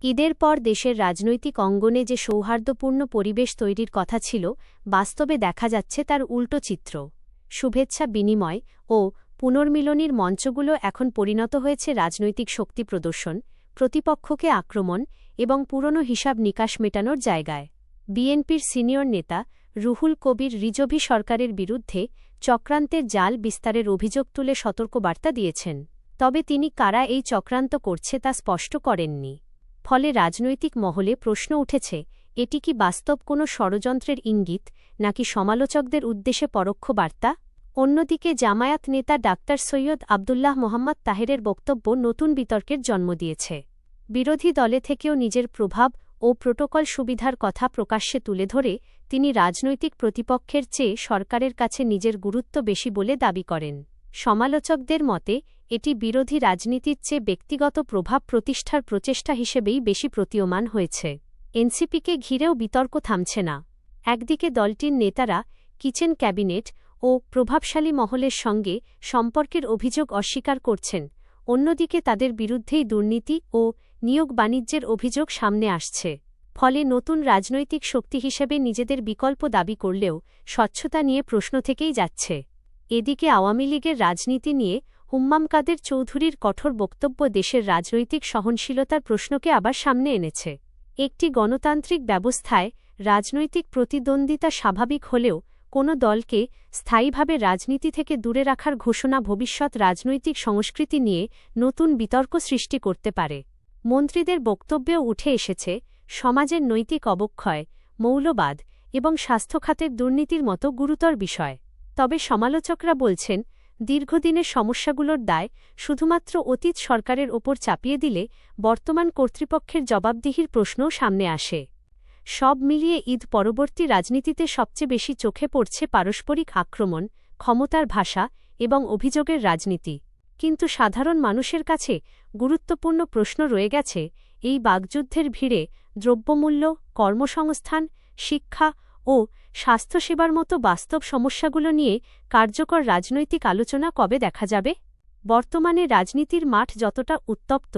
ঈদের পর দেশের রাজনৈতিক অঙ্গনে যে সৌহার্দ্যপূর্ণ পরিবেশ তৈরির কথা ছিল, বাস্তবে দেখা যাচ্ছে তার উল্টো চিত্র। শুভেচ্ছা বিনিময় ও পুনর্মিলনীর মঞ্চগুলো এখন পরিণত হয়েছে রাজনৈতিক শক্তি প্রদর্শন, প্রতিপক্ষকে আক্রমণ এবং পুরনো হিসাব নিকাশ মেটানোর জায়গায়। বিএনপির সিনিয়র নেতা রুহুল কবির রিজভী সরকারের বিরুদ্ধে চক্রান্তের জাল বিস্তারের অভিযোগ তুলে সতর্কবার্তা দিয়েছেন। তবে তিনি কারা এই চক্রান্ত করছে তা স্পষ্ট করেননি। ফলে রাজনৈতিক মহলে প্রশ্ন উঠেছে, এটি কি বাস্তব কোনো ষড়যন্ত্রের ইঙ্গিত, নাকি সমালোচকদের উদ্দেশ্যে পরোক্ষ বার্তা? অন্যদিকে জামায়াত নেতা ডাক্তার সৈয়দ আবদুল্লাহ মোহাম্মদ তাহেরের বক্তব্য নতুন বিতর্কের জন্ম দিয়েছে। বিরোধী দলে থেকেও নিজের প্রভাব ও প্রোটোকল সুবিধার কথা প্রকাশ্যে তুলে ধরে তিনি রাজনৈতিক প্রতিপক্ষের চেয়ে সরকারের কাছে নিজের গুরুত্ব বেশি বলে দাবি করেন। সমালোচকদের মতে এটি বিরোধী রাজনীতির চেয়ে ব্যক্তিগত প্রভাব প্রতিষ্ঠার প্রচেষ্টা হিসেবেই বেশি প্রতীয়মান হয়েছে। এনসিপিকে ঘিরেও বিতর্ক থামছে না। একদিকে দলটির নেতারা কিচেন ক্যাবিনেট ও প্রভাবশালী মহলের সঙ্গে সম্পর্কের অভিযোগ অস্বীকার করছেন, অন্যদিকে তাদের বিরুদ্ধেই দুর্নীতি ও নিয়োগ বাণিজ্যের অভিযোগ সামনে আসছে। ফলে নতুন রাজনৈতিক শক্তি হিসেবে নিজেদের বিকল্প দাবি করলেও স্বচ্ছতা নিয়ে প্রশ্ন থেকেই যাচ্ছে। এদিকে আওয়ামী লীগের রাজনীতি নিয়ে হুম্মাম কাদের চৌধুরীর কঠোর বক্তব্য দেশের রাজনৈতিক সহনশীলতার প্রশ্নকে আবার সামনে এনেছে। একটি গণতান্ত্রিক ব্যবস্থায় রাজনৈতিক প্রতিদ্বন্দ্বিতা স্বাভাবিক হলেও কোনো দলকে স্থায়ীভাবে রাজনীতি থেকে দূরে রাখার ঘোষণা ভবিষ্যৎ রাজনৈতিক সংস্কৃতি নিয়ে নতুন বিতর্ক সৃষ্টি করতে পারে। মন্ত্রীদের বক্তব্যেও উঠে এসেছে সমাজের নৈতিক অবক্ষয়, মৌলবাদ এবং স্বাস্থ্যখাতের দুর্নীতির মতো গুরুতর বিষয়। তবে সমালোচকরা বলছেন, দীর্ঘদিনের সমস্যাগুলোর দায় শুধুমাত্র অতীত সরকারের ওপর চাপিয়ে দিলে বর্তমান কর্তৃপক্ষের জবাবদিহির প্রশ্নও সামনে আসে। সব মিলিয়ে ঈদ পরবর্তী রাজনীতিতে সবচেয়ে বেশি চোখে পড়ছে পারস্পরিক আক্রমণ, ক্ষমতার ভাষা এবং অভিযোগের রাজনীতি। কিন্তু সাধারণ মানুষের কাছে গুরুত্বপূর্ণ প্রশ্ন রয়ে গেছে, এই বাগযুদ্ধের ভিড়ে দ্রব্যমূল্য, কর্মসংস্থান, শিক্ষা ও স্বাস্থ্যসেবার মতো বাস্তব সমস্যাগুলো নিয়ে কার্যকর রাজনৈতিক আলোচনা কবে দেখা যাবে? বর্তমানে রাজনীতির মাঠ যতটা উত্তপ্ত,